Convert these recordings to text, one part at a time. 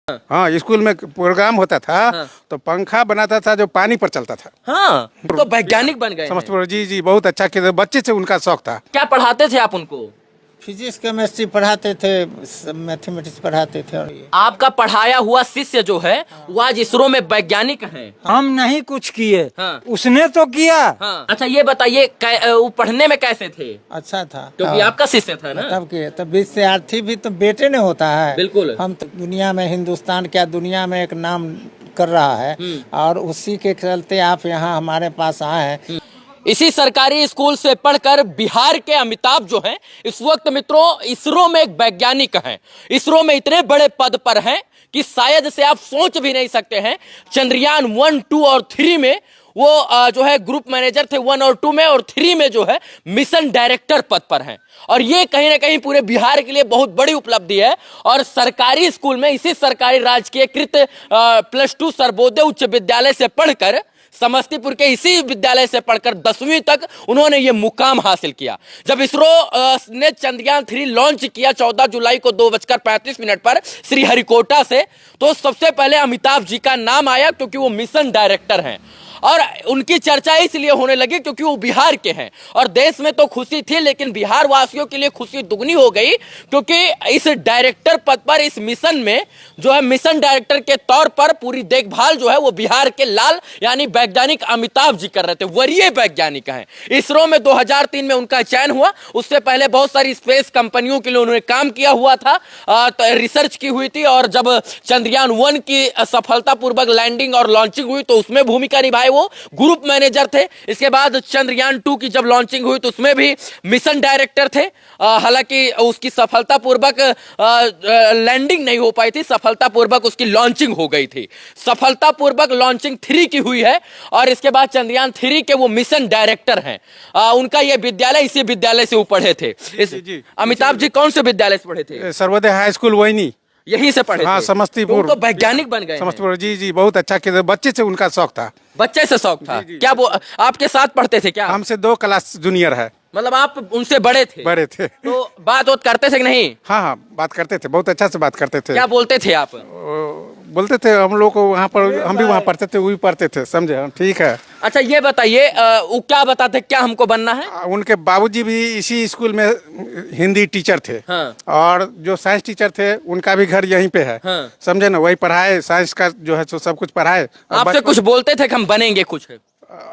हाँ, स्कूल में प्रोग्राम होता था। हाँ। तो पंखा बनाता था जो पानी पर चलता था। हाँ, तो वैज्ञानिक बन गए हैं। समझते जी जी, बहुत अच्छा किया, बच्चे से उनका शौक था। क्या पढ़ाते थे आप उनको? फिजिक्स केमिस्ट्री पढ़ाते थे, मैथमेटिक्स पढ़ाते थे। और ये आपका पढ़ाया हुआ शिष्य जो है वो आज इसरो में वैज्ञानिक है। हम नहीं कुछ किए, हाँ। उसने तो किया। हाँ। अच्छा ये बताइए वो पढ़ने में कैसे थे? अच्छा था, क्योंकि आपका शिष्य था ना। तब के तब विद्यार्थी भी तो बेटे ने होता है। बिल्कुल। हम तो दुनिया में, हिंदुस्तान क्या दुनिया में एक नाम कर रहा है, और उसी के चलते आप यहाँ हमारे पास आए हैं। इसी सरकारी स्कूल से पढ़कर बिहार के अमिताभ जो हैं इस वक्त मित्रों इसरो में एक वैज्ञानिक हैं। इसरो में इतने बड़े पद पर हैं कि शायद से आप सोच भी नहीं सकते हैं। चंद्रयान 1, 2 और 3 में वो जो है ग्रुप मैनेजर थे 1 और 2 में, और 3 में जो है मिशन डायरेक्टर पद पर हैं। और ये कहीं ना कहीं पूरे बिहार के लिए बहुत बड़ी उपलब्धि है। और सरकारी स्कूल में, इसी सरकारी राजकीयकृत +2 सर्वोदय उच्च विद्यालय से पढ़कर, समस्तीपुर के इसी विद्यालय से पढ़कर 10वीं तक उन्होंने ये मुकाम हासिल किया। जब इसरो ने चंद्रयान 3 लॉन्च किया 14 जुलाई को 2:35 पर श्रीहरिकोटा से, तो सबसे पहले अमिताभ जी का नाम आया, क्योंकि वो मिशन डायरेक्टर हैं। और उनकी चर्चा इसलिए होने लगी क्योंकि वो बिहार के हैं। और देश में तो खुशी थी, लेकिन बिहार वासियों के लिए खुशी दुगनी हो गई, क्योंकि इस डायरेक्टर पद पर, इस मिशन में जो है मिशन डायरेक्टर के तौर पर पूरी देखभाल जो है वो बिहार के लाल यानी वैज्ञानिक अमिताभ जी कर रहे थे। वरीय वैज्ञानिक हैं। इसरो में 2003 में उनका चयन हुआ। उससे पहले बहुत सारी स्पेस कंपनियों के लिए उन्होंने काम किया हुआ था, तो रिसर्च की हुई थी। और जब चंद्रयान 1 की सफलतापूर्वक लैंडिंग और लॉन्चिंग हुई तो उसमें भूमिका निभाई, वो ग्रुप मैनेजर थे। इसके बाद चंद्रयान 2 की जब लॉन्चिंग हुई तो उसमें भी मिशन डायरेक्टर थे। हालांकि उसकी सफलतापूर्वक लैंडिंग नहीं हो पाई थी, सफलतापूर्वक उसकी लॉन्चिंग हो गई थी। सफलतापूर्वक लॉन्चिंग 3 की हुई है। और इसके बाद चंद्रयान 3 के वो मिशन डायरेक्टर हैं। उनका ये विद्यालय, इसी विद्यालय से वो पढ़े थे। जी। अमिताभ जी कौन से विद्यालय से पढ़े थे? सर्वोदय हाई स्कूल वही, यहीं से पढ़े हाँ, थे? समस्तीपुर। तो वैज्ञानिक बन गए। समस्तीपुर जी जी, बहुत अच्छा किया, बच्चे से उनका शौक था। बच्चे से शौक था। क्या वो आपके साथ पढ़ते थे क्या? हमसे 2 क्लास जूनियर है। मतलब आप उनसे बड़े थे? बड़े थे। तो बात करते थे कि नहीं? हाँ हाँ, बात करते थे, बहुत अच्छा से बात करते थे। क्या बोलते थे आप? बोलते थे हम लोग को वहाँ पर, हम भी वहाँ पढ़ते थे, वो भी पढ़ते थे, समझे हम? ठीक है। अच्छा ये बताइए, वो क्या बताते, क्या हमको बनना है? उनके बाबूजी भी इसी स्कूल में हिंदी टीचर थे। हाँ। और जो साइंस टीचर थे उनका भी घर यहीं पे है। हाँ। समझे ना, वही पढ़ाए, साइंस का जो है सो सब कुछ पढ़ाए। आपसे कुछ बोलते थे कि हम बनेंगे कुछ?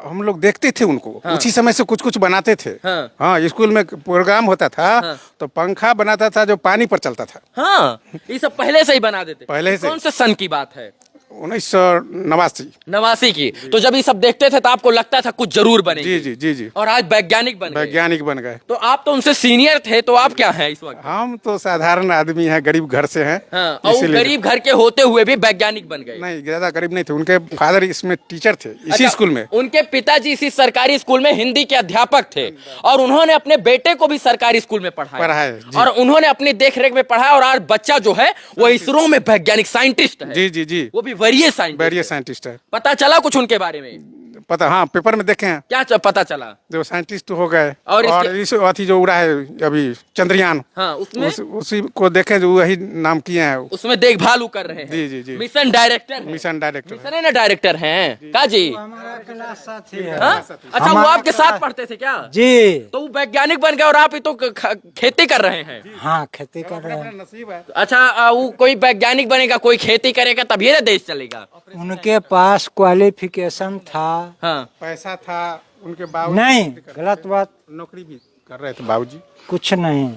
हम लोग देखते थे उनको। हाँ। उसी समय से कुछ कुछ बनाते थे। हाँ। हाँ, स्कूल में प्रोग्राम होता था। हाँ। तो पंखा बनाता था जो पानी पर चलता था। हाँ, ये सब पहले से ही बना देते? पहले से। कौन से सन की बात है? 1989। की। तो जब ये सब देखते थे तो आपको लगता था कुछ जरूर बनेंगे? जी जी जी जी। और आज वैज्ञानिक बन गए। वैज्ञानिक बन गए। तो आप तो उनसे सीनियर थे, तो आप क्या हैं इस वक्त? हम तो साधारण आदमी हैं, गरीब घर से हैं। हाँ, और वो इसीलिए। गरीब घर के होते हुए भी वैज्ञानिक बन गए? नहीं, ज्यादा गरीब नहीं थे, उनके फादर इसमें टीचर थे, इसी स्कूल में। उनके पिताजी इसी सरकारी स्कूल में हिंदी के अध्यापक थे, और उन्होंने अपने बेटे को भी सरकारी स्कूल में पढ़ाया जी। और उन्होंने अपनी देखरेख में पढ़ाया। और आज बच्चा जो है वो इसरो में वैज्ञानिक साइंटिस्ट है। जी जी जी, वो भी वरीय साइंटिस्ट। साइंटिस्ट है। पता चला कुछ उनके बारे में? पता, हाँ, पेपर में देखे हैं। क्या पता चला? जो साइंटिस्ट हो गए। और इस अथी जो उड़ा है अभी चंद्रयान, हाँ, उसमें उसी को देखें जो वही नाम किए हैं। उसमें देखभाल वो कर रहे हैं। जी जी जी, mission director. Mission director. Mission है ना, डायरेक्टर हैं का जी? हमारा क्लास साथी है। हाँ? अच्छा, वो आपके साथ पढ़ते थे क्या? जी। तो वो वैज्ञानिक बन गए और आप ही तो खेती कर रहे हैं। हाँ, खेती कर रहे हैं। नसीब है। अच्छा, वो कोई वैज्ञानिक बनेगा, कोई खेती करेगा, तभी ना देश चलेगा। उनके पास क्वालिफिकेशन था। हाँ। पैसा था उनके बाबू। नहीं, गलत बात। नौकरी भी कर रहे थे बाबूजी। कुछ नहीं।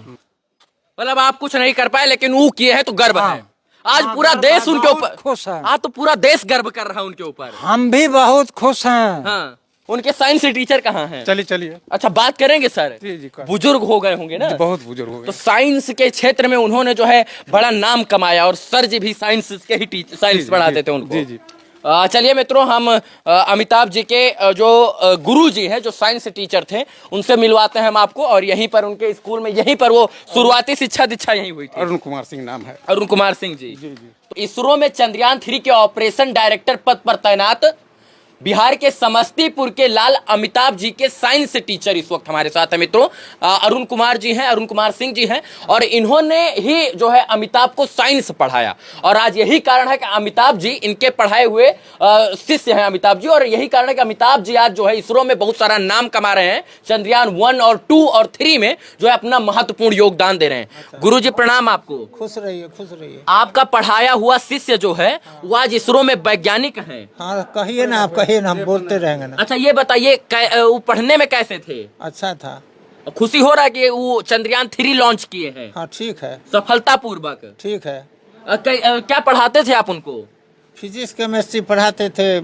मतलब आप कुछ नहीं कर पाए, लेकिन वो किए हैं तो गर्व है। आज पूरा देश उनके ऊपर खुश है। आज तो पूरा देश गर्व कर रहा है उनके ऊपर। हम भी बहुत खुश हैं। हाँ। उनके साइंस टीचर कहाँ हैं? चलिए चलिए। अच्छा, बात करेंगे सर। जी जी, बुजुर्ग हो गए होंगे ना? बहुत बुजुर्ग हो तो गए। साइंस के क्षेत्र में उन्होंने जो है बड़ा नाम कमाया, और सर जी भी साइंस के ही साइंस पढ़ाते थे उनको। जी जी। चलिए मित्रों, हम अमिताभ जी के जो गुरु जी हैं, जो साइंस टीचर थे, उनसे मिलवाते हैं हम आपको। और यहीं पर उनके स्कूल में, यहीं पर वो शुरुआती शिक्षा दीक्षा यहीं हुई थी। अरुण कुमार सिंह नाम है। अरुण कुमार सिंह जी। जी जी। तो इसरो में चंद्रयान 3 के ऑपरेशन डायरेक्टर पद पर तैनात बिहार के समस्तीपुर के लाल अमिताभ जी के साइंस टीचर इस वक्त हमारे साथ है मित्रों। अरुण कुमार जी हैं, अरुण कुमार सिंह जी हैं, और इन्होंने ही जो है अमिताभ को साइंस पढ़ाया। और आज यही कारण है कि अमिताभ जी इनके पढ़ाए हुए शिष्य हैं अमिताभ जी, और यही कारण है कि अमिताभ जी आज जो है इसरो में बहुत सारा नाम कमा रहे हैं। चंद्रयान 1 और 2 और 3 में जो है अपना महत्वपूर्ण योगदान दे रहे हैं। गुरु जी प्रणाम आपको। खुश रहिए, खुश रहिए। आपका पढ़ाया हुआ शिष्य जो है वो आज इसरो में वैज्ञानिक हैं। हाँ कहिए ना, आप कहिए ना, हम बोलते रहेंगे ना। अच्छा ये बताइए वो पढ़ने में कैसे थे? अच्छा था। खुशी हो रहा है कि वो चंद्रयान 3 लॉन्च किए हैं हाँ ठीक है, सफलतापूर्वक। ठीक है। क्या पढ़ाते थे आप उनको? फिजिक्स केमिस्ट्री पढ़ाते थे,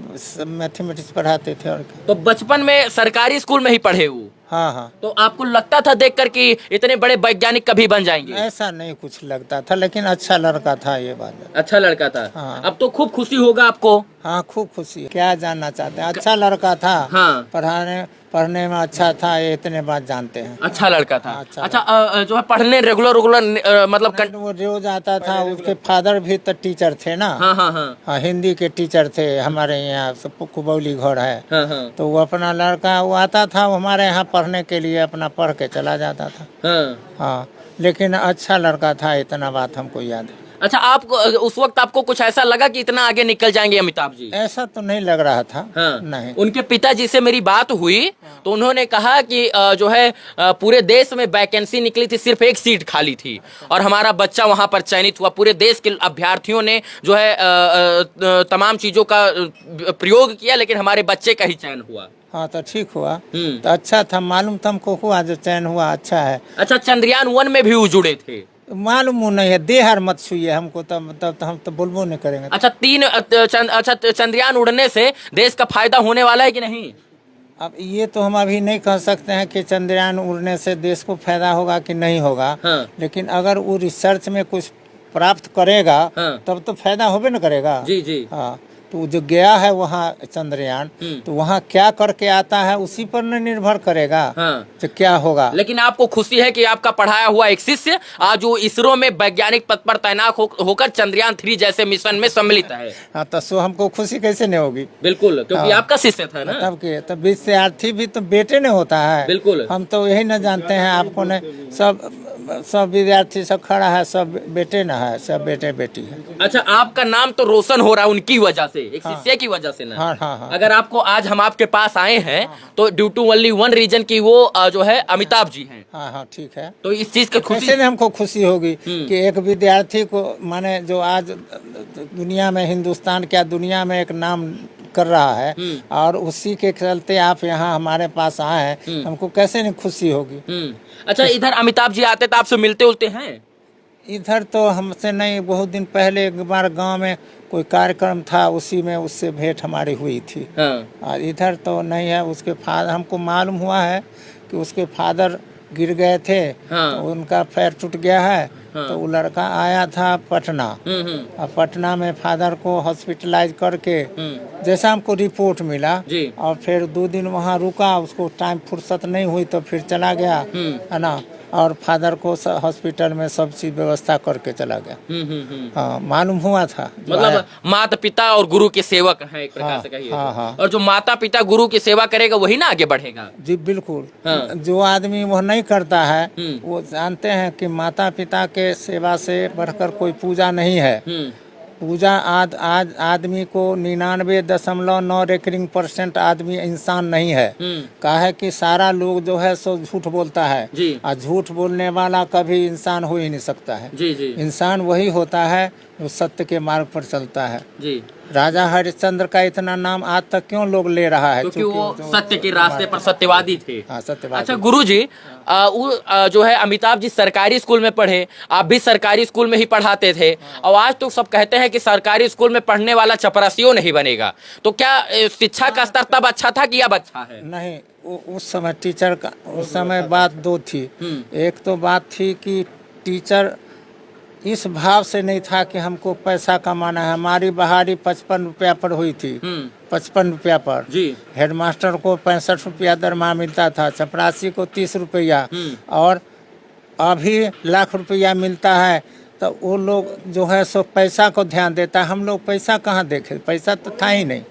मैथमेटिक्स पढ़ाते थे। और क्या? तो बचपन में सरकारी स्कूल में ही पढ़े वो? हाँ हाँ। तो आपको लगता था देखकर कि इतने बड़े वैज्ञानिक कभी बन जाएंगे? ऐसा नहीं कुछ लगता था, लेकिन अच्छा लड़का था, ये बात है। अच्छा लड़का था। हाँ। अब तो खूब खुशी होगा आपको। हाँ खूब खुशी है। क्या जानना चाहते हैं? अच्छा लड़का था। हाँ। पढ़ने में अच्छा था, ये इतने बात जानते हैं। अच्छा लड़का था। अच्छा अच्छा जो है पढ़ने रेगुलर मतलब वो रोज आता था। उसके फादर भी तो टीचर थे ना। हाँ हाँ हाँ हाँ, हिंदी के टीचर थे। हमारे यहाँ कुबौली घर है। हाँ हाँ तो वो अपना लड़का वो आता था, वो हमारे यहाँ पढ़ने के लिए अपना पढ़ के चला जाता था। हाँ। हाँ, लेकिन अच्छा लड़का था, इतना बात हमको याद है। अच्छा आपको उस वक्त आपको कुछ ऐसा लगा कि इतना आगे निकल जाएंगे अमिताभ जी? ऐसा तो नहीं लग रहा था। हाँ। नहीं। उनके पिताजी से मेरी बात हुई तो उन्होंने कहा कि जो है पूरे देश में वैकेंसी निकली थी, सिर्फ एक सीट खाली थी और हमारा बच्चा वहां पर चयनित हुआ। पूरे देश के अभ्यर्थियों ने जो है तमाम चीजों का प्रयोग किया, लेकिन हमारे बच्चे का ही चयन हुआ। हाँ तो ठीक हुआ। तो अच्छा था, मालूम था हमको, हुआ जो चयन हुआ अच्छा है। अच्छा चंद्रयान 1 में भी वो जुड़े थे? मालूम नहीं है, देहर मत छुइए हमको, तब तो हम तो बोलबो नहीं करेंगे। अच्छा चंद्रयान उड़ने से देश का फायदा होने वाला है कि नहीं? अब ये तो हम अभी नहीं कह सकते हैं कि चंद्रयान उड़ने से देश को फायदा होगा कि नहीं होगा। हाँ। लेकिन अगर वो रिसर्च में कुछ प्राप्त करेगा हाँ। तब तो फायदा होबे न करेगा। जी जी। हाँ, तो जो गया है वहाँ चंद्रयान, तो वहाँ क्या करके आता है उसी पर न निर्भर करेगा। हाँ। तो क्या होगा। लेकिन आपको खुशी है कि आपका पढ़ाया हुआ एक शिष्य आज वो इसरो में वैज्ञानिक पद पर तैनात होकर चंद्रयान 3 जैसे मिशन में सम्मिलित है। हाँ तो सो हमको खुशी कैसे नहीं होगी। बिल्कुल, क्योंकि हाँ। आपका शिष्य था ना। तब के तब विद्यार्थी भी तो बेटे ने होता है। बिल्कुल। हम तो यही न जानते हैं, आपको ने सब विद्यार्थी सब खड़ा है, सब बेटे न है, सब बेटे बेटी है। अच्छा आपका नाम तो रोशन हो रहा है उनकी वजह से, एक शिष्य की वजह से ना। हाँ हाँ हाँ। अगर आपको आज हम आपके पास आए हैं तो due to only one reason की वो जो है अमिताभ जी हैं। हाँ हाँ ठीक है। तो इस चीज की खुशी कैसे नहीं हमको खुशी होगी कि एक विद्यार्थी को, माने जो आज दुनिया में, हिंदुस्तान क्या दुनिया में एक नाम कर रहा है, और उसी के चलते आप यहाँ हमारे पास आए हैं, हमको कैसे नहीं खुशी होगी। अच्छा इधर अमिताभ जी आते तो आपसे मिलते उलते हैं? इधर तो हमसे नहीं, बहुत दिन पहले एक बार गांव में कोई कार्यक्रम था, उसी में उससे भेंट हमारी हुई थी। हाँ। और इधर तो नहीं है। उसके फादर, हमको मालूम हुआ है कि उसके फादर गिर गए थे। हाँ। तो उनका पैर टूट गया है। तो वो लड़का आया था पटना, और पटना में फादर को हॉस्पिटलाइज करके जैसा हमको रिपोर्ट मिला जी। और फिर 2 दिन वहाँ रुका, उसको टाइम फुर्सत नहीं हुई तो फिर चला गया, है ना। और फादर को हॉस्पिटल में सब चीज व्यवस्था करके चला गया। हाँ मालूम हुआ था। मतलब माता पिता और गुरु के सेवक हैं एक प्रकार से कहिए। हाँ, हाँ। और जो माता पिता गुरु की सेवा करेगा वही ना आगे बढ़ेगा। जी बिल्कुल। हाँ। जो आदमी वह नहीं करता है, वो जानते हैं कि माता पिता के सेवा से बढ़कर कोई पूजा नहीं है। पूजा आज आदमी को 99.9 रेकरिंग% आदमी इंसान नहीं है। कहा है कि सारा लोग जो है सो झूठ बोलता है। जी। और झूठ बोलने वाला कभी इंसान हो ही नहीं सकता है। जी जी इंसान वही होता है जो सत्य के मार्ग पर चलता है। जी। राजा हरिश्चंद्र का इतना नाम आज तक क्यों लोग ले रहा है? क्योंकि वो सत्य के रास्ते पर सत्यवादी थे। हाँ सत्यवादी। अच्छा गुरुजी, जो है अमिताभ जी सरकारी स्कूल में पढ़े, आप भी सरकारी स्कूल में ही पढ़ाते थे, और आज तो सब कहते हैं कि सरकारी स्कूल में पढ़ने वाला चपरासियों नहीं बनेगा। तो क्या शिक्षा का स्तर तब अच्छा था कि अब अच्छा है? नहीं, उस समय टीचर का, उस समय बात 2 थी। एक तो बात थी कि टीचर इस भाव से नहीं था कि हमको पैसा कमाना है। हमारी बहाली 55 रुपया पर हुई थी। 55 रुपया पर जी। हेडमास्टर को 65 रुपया दरमाहा मिलता था, चपरासी को 30 रुपया, और अभी लाख रुपया मिलता है। तो वो लोग जो है सो पैसा को ध्यान देता है, हम लोग पैसा कहाँ देखे, पैसा तो था ही नहीं।